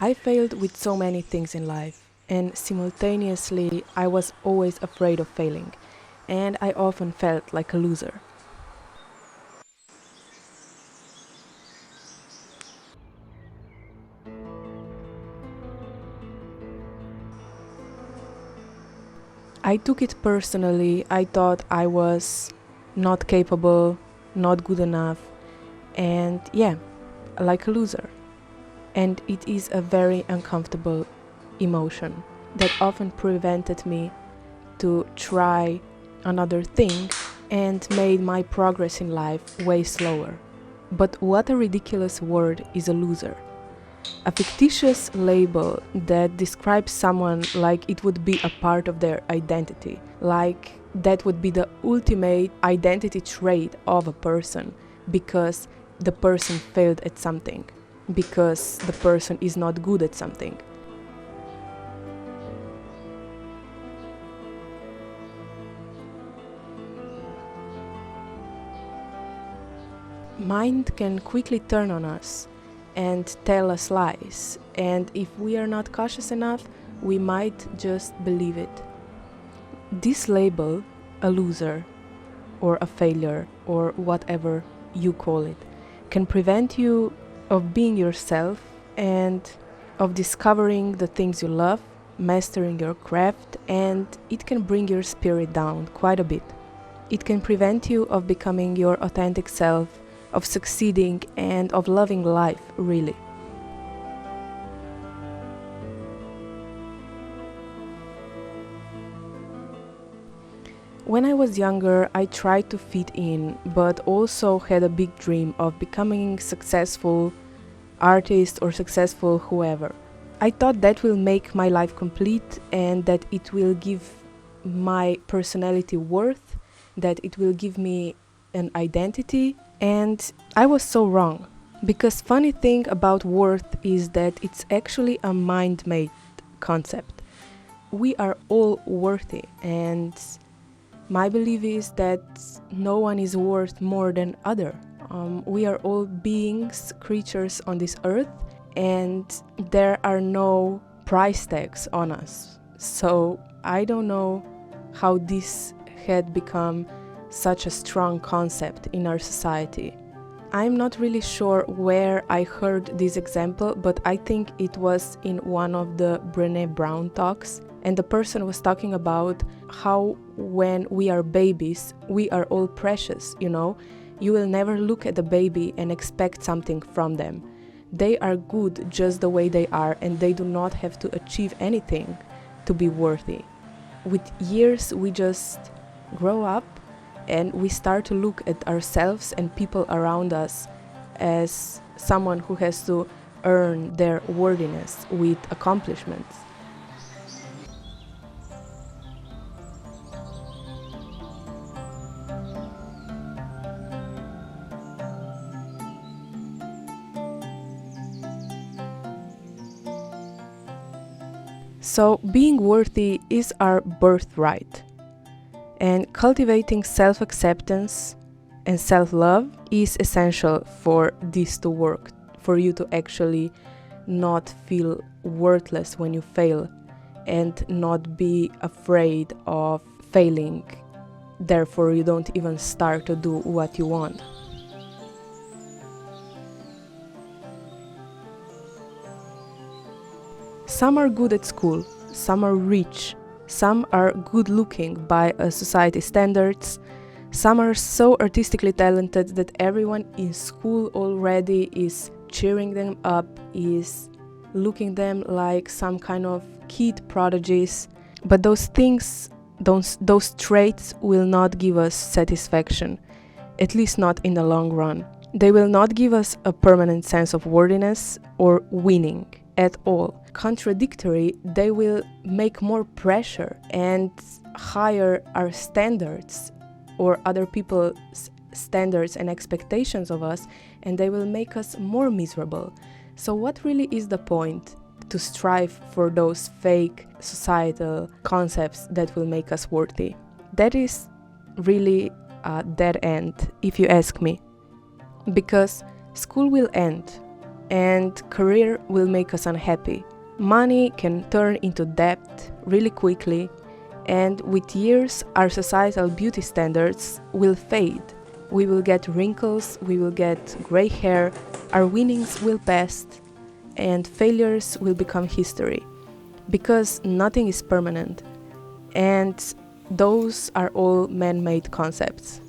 I failed with so many things in life, and simultaneously, I was always afraid of failing, and I often felt like a loser. I took it personally. I thought I was not capable, not good enough, and yeah, like a loser. And it is a very uncomfortable emotion that often prevented me to try another thing and made my progress in life way slower. But what a ridiculous word is a loser. A fictitious label that describes someone like it would be a part of their identity, like that would be the ultimate identity trait of a person because the person failed at something, because the person is not good at something. Mind can quickly turn on us and tell us lies, and if we are not cautious enough, we might just believe it. This label, a loser or a failure or whatever you call it, can prevent you of being yourself and of discovering the things you love, mastering your craft, and it can bring your spirit down quite a bit. It can prevent you of becoming your authentic self, of succeeding, and of loving life, really. When I was younger, I tried to fit in, but also had a big dream of becoming successful artist or successful whoever. I thought that will make my life complete and that it will give my personality worth, that it will give me an identity, and I was so wrong. Because funny thing about worth is that it's actually a mind-made concept. We are all worthy, and my belief is that no one is worth more than other. We are all beings, creatures on this earth, and there are no price tags on us. So I don't know how this had become such a strong concept in our society. I'm not really sure where I heard this example, but I think it was in one of the Brené Brown talks. And the person was talking about how when we are babies, we are all precious, you know? You will never look at a baby and expect something from them. They are good just the way they are, and they do not have to achieve anything to be worthy. With years, we just grow up and we start to look at ourselves and people around us as someone who has to earn their worthiness with accomplishments. So being worthy is our birthright, and cultivating self-acceptance and self-love is essential for this to work, for you to actually not feel worthless when you fail and not be afraid of failing. Therefore, you don't even start to do what you want. Some are good at school, some are rich, some are good looking by society standards, some are so artistically talented that everyone in school already is cheering them up, is looking them like some kind of kid prodigies. But those things, those traits will not give us satisfaction, at least not in the long run. They will not give us a permanent sense of worthiness or winning at all. Contradictory, they will make more pressure and higher our standards or other people's standards and expectations of us, and they will make us more miserable. So what really is the point to strive for those fake societal concepts that will make us worthy? That is really a dead end, if you ask me. Because school will end, and career will make us unhappy. Money can turn into debt really quickly, and with years, our societal beauty standards will fade. We will get wrinkles, we will get gray hair, our winnings will pass, and failures will become history. Because nothing is permanent, and those are all man-made concepts.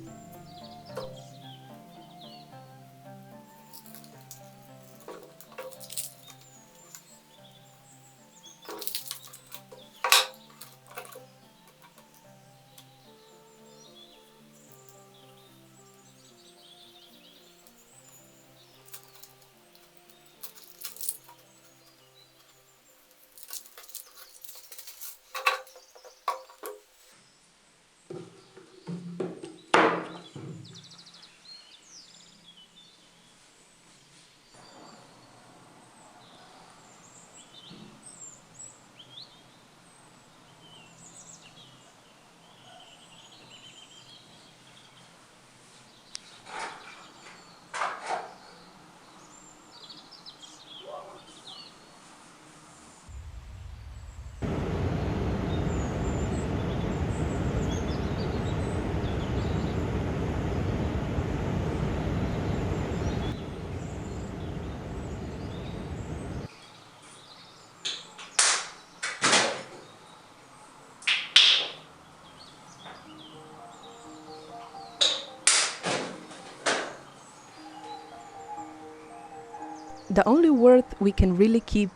The only worth we can really keep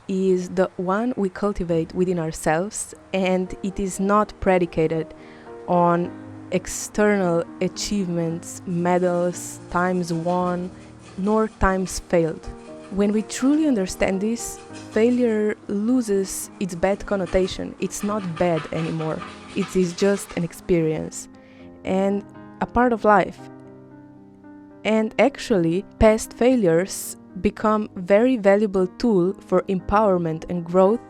is the one we cultivate within ourselves, and it is not predicated on external achievements, medals, times won, nor times failed. When we truly understand this, failure loses its bad connotation. It's not bad anymore. It is just an experience and a part of life. And actually, past failures become very valuable tool for empowerment and growth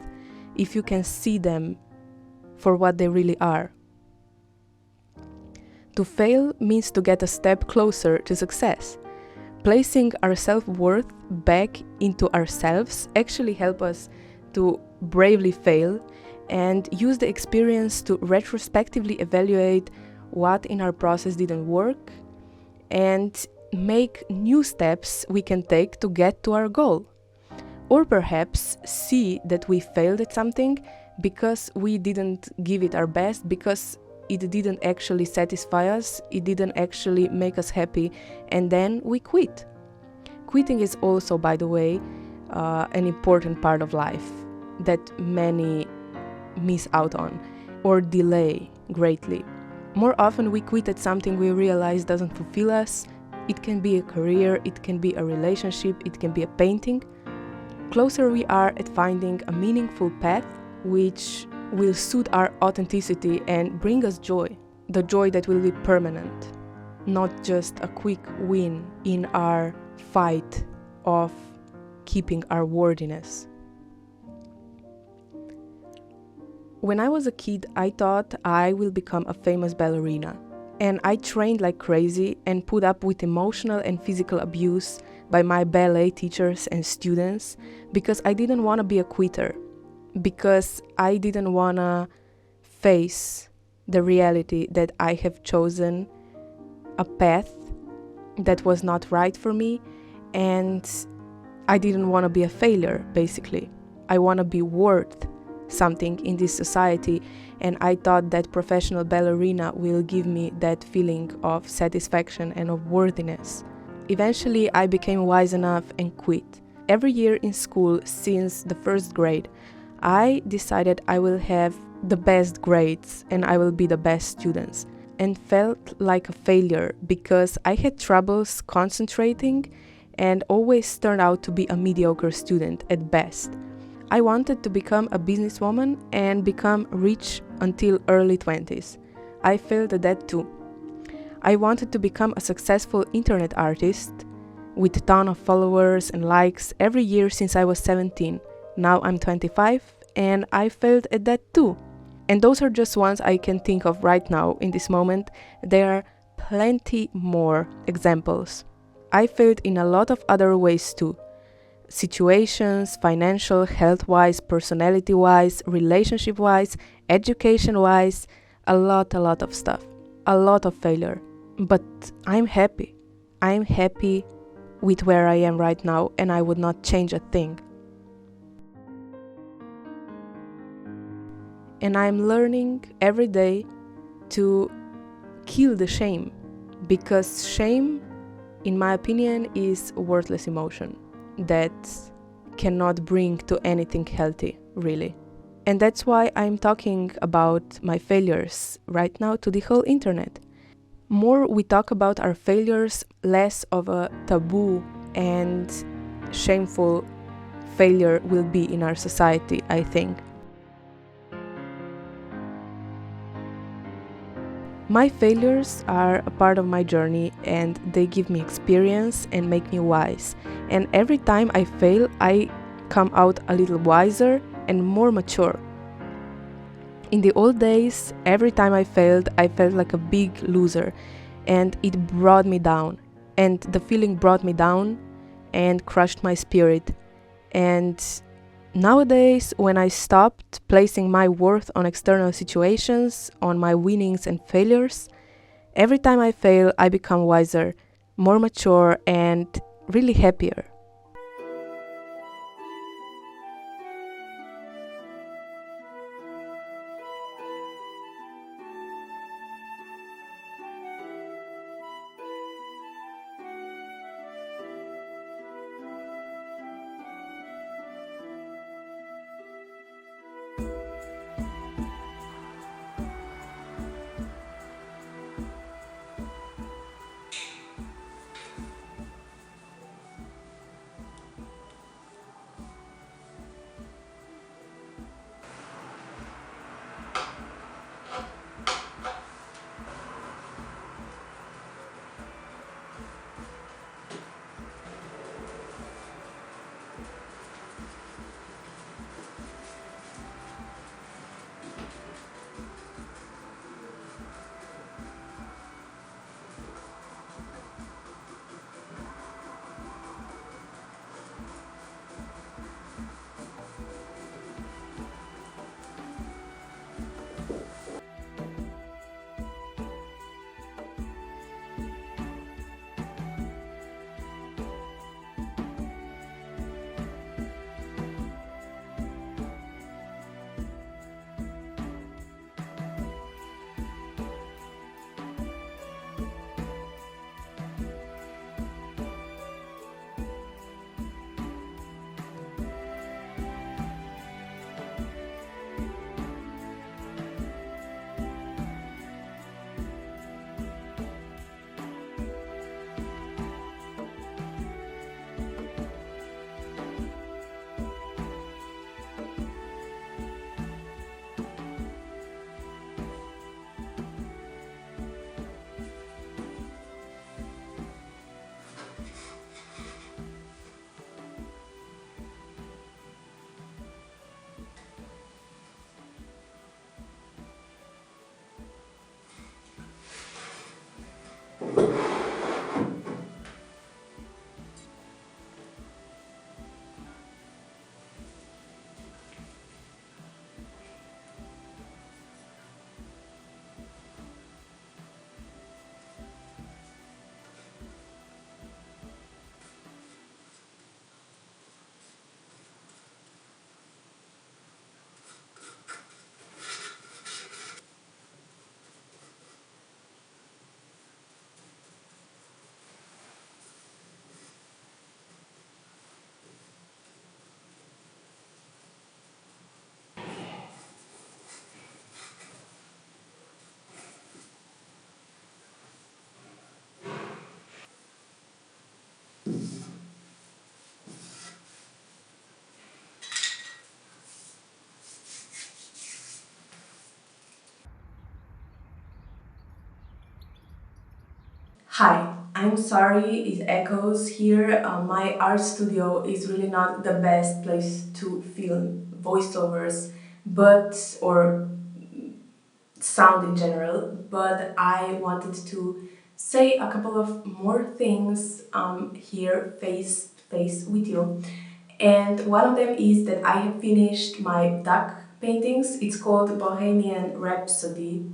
if you can see them for what they really are. To fail means to get a step closer to success. Placing our self-worth back into ourselves actually help us to bravely fail and use the experience to retrospectively evaluate what in our process didn't work and make new steps we can take to get to our goal. Or perhaps see that we failed at something because we didn't give it our best, because it didn't actually satisfy us, it didn't actually make us happy, and then we quit. Quitting is also, by the way, an important part of life that many miss out on or delay greatly. More often we quit at something we realize doesn't fulfill us. It can be a career, it can be a relationship, it can be a painting. Closer we are at finding a meaningful path which will suit our authenticity and bring us joy. The joy that will be permanent, not just a quick win in our fight of keeping our worthiness. When I was a kid, I thought I will become a famous ballerina. And I trained like crazy and put up with emotional and physical abuse by my ballet teachers and students because I didn't want to be a quitter, because I didn't want to face the reality that I have chosen a path that was not right for me, and I didn't want to be a failure, basically. I want to be worth something in this society, and I thought that professional ballerina will give me that feeling of satisfaction and of worthiness. Eventually, I became wise enough and quit. Every year in school, since the first grade, I decided I will have the best grades and I will be the best students, and felt like a failure because I had troubles concentrating and always turned out to be a mediocre student at best. I wanted to become a businesswoman and become rich until early 20s. I failed at that too. I wanted to become a successful internet artist with a ton of followers and likes every year since I was 17. Now I'm 25 and I failed at that too. And those are just ones I can think of right now in this moment. There are plenty more examples. I failed in a lot of other ways too. situations, financial, health wise, personality wise, relationship wise, education wise, a lot of stuff, a lot of failure. But I'm happy. I'm happy with where I am right now, and I would not change a thing. And I'm learning every day to kill the shame, because shame, in my opinion, is a worthless emotion that cannot bring to anything healthy, really. And that's why I'm talking about my failures right now to the whole internet. More we talk about our failures, less of a taboo and shameful failure will be in our society, I think. My failures are a part of my journey, and they give me experience and make me wise. And every time I fail, I come out a little wiser and more mature. In the old days, every time I felt like a big loser, and it brought me down. And the feeling brought me down and crushed my spirit. And nowadays, when I stopped placing my worth on external situations, on my winnings and failures, every time I fail, I become wiser, more mature, and really happier. Hi, I'm sorry it echoes here. My art studio is really not the best place to film voiceovers, or sound in general, but I wanted to say a couple of more things here face to face with you. And one of them is that I have finished my duck paintings. It's called Bohemian Rhapsody.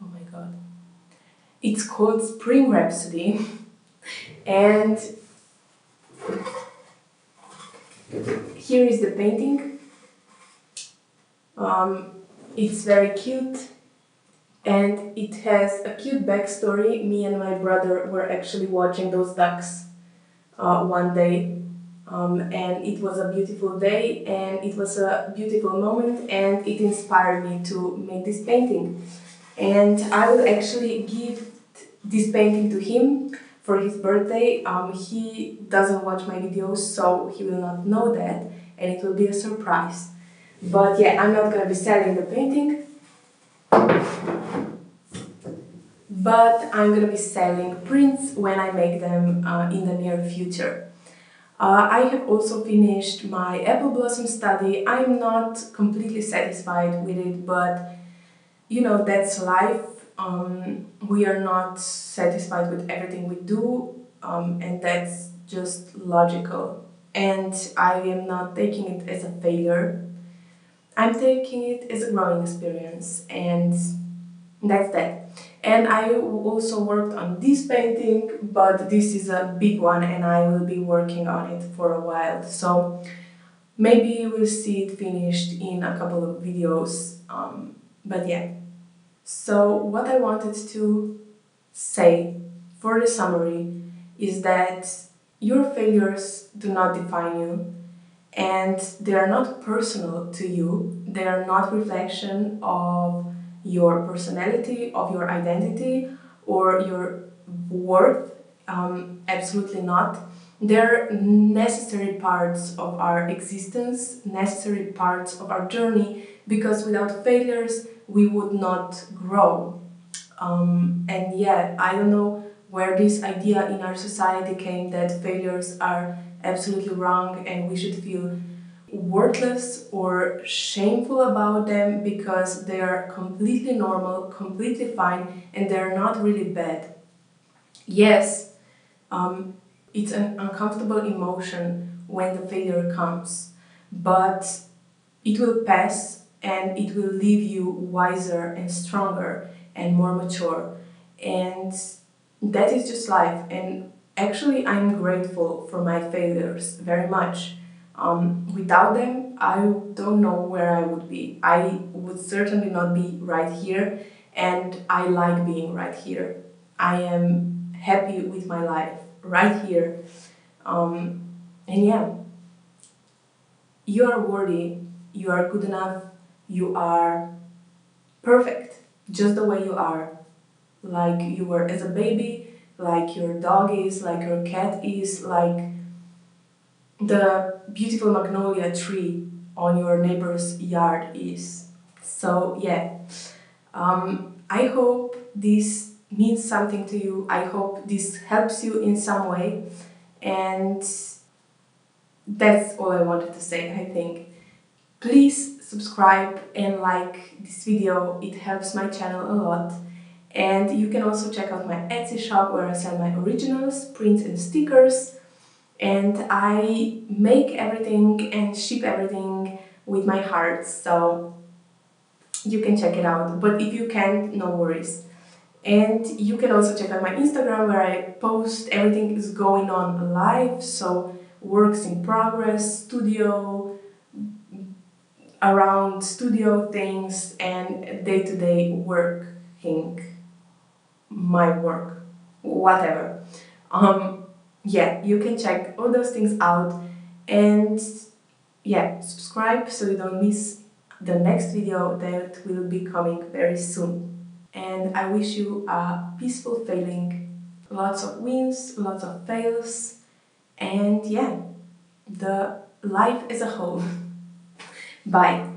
Oh my god. It's called Spring Rhapsody. And here is the painting. It's very cute and it has a cute backstory. Me and my brother were actually watching those ducks one day, and it was a beautiful day and it was a beautiful moment, and it inspired me to make this painting. And I will actually give this painting to him for his birthday. He doesn't watch my videos, so he will not know that, and it will be a surprise. But yeah, I'm not gonna be selling the painting, but I'm gonna be selling prints when I make them in the near future. I have also finished my apple blossom study. I'm not completely satisfied with it, but you know, that's life. We are not satisfied with everything we do, and that's just logical. And I am not taking it as a failure. I'm taking it as a growing experience, and that's that. And I also worked on this painting, but this is a big one and I will be working on it for a while. So maybe you will see it finished in a couple of videos. But yeah. So what I wanted to say for the summary is that your failures do not define you, and they are not personal to you. They are not reflection of your personality, of your identity, or your worth. Absolutely not. They're necessary parts of our existence, necessary parts of our journey, because without failures we would not grow. And yeah, I don't know where this idea in our society came that failures are absolutely wrong and we should feel worthless or shameful about them, because they are completely normal, completely fine, and they're not really bad. Yes, it's an uncomfortable emotion when the failure comes, but it will pass and it will leave you wiser and stronger and more mature. And that is just life. And actually, I'm grateful for my failures very much. Without them, I don't know where I would be. I would certainly not be right here, and I like being right here. I am happy with my life right here. And yeah, you are worthy, you are good enough, you are perfect, just the way you are. Like you were as a baby, like your dog is, like your cat is, like the beautiful magnolia tree on your neighbor's yard is. So yeah, I hope this means something to you. I hope this helps you in some way, and that's all I wanted to say, I think. Please subscribe and like this video, it helps my channel a lot. And you can also check out my Etsy shop where I sell my originals, prints and stickers. And I make everything and ship everything with my heart, so you can check it out. But if you can't, no worries. And you can also check out my Instagram where I post everything is going on live, so works in progress, studio, around studio things, and day-to-day working, my work, whatever. Yeah, you can check all those things out, and yeah, subscribe so you don't miss the next video that will be coming very soon. And I wish you a peaceful failing, lots of wins, lots of fails, and yeah, the life as a whole. Bye.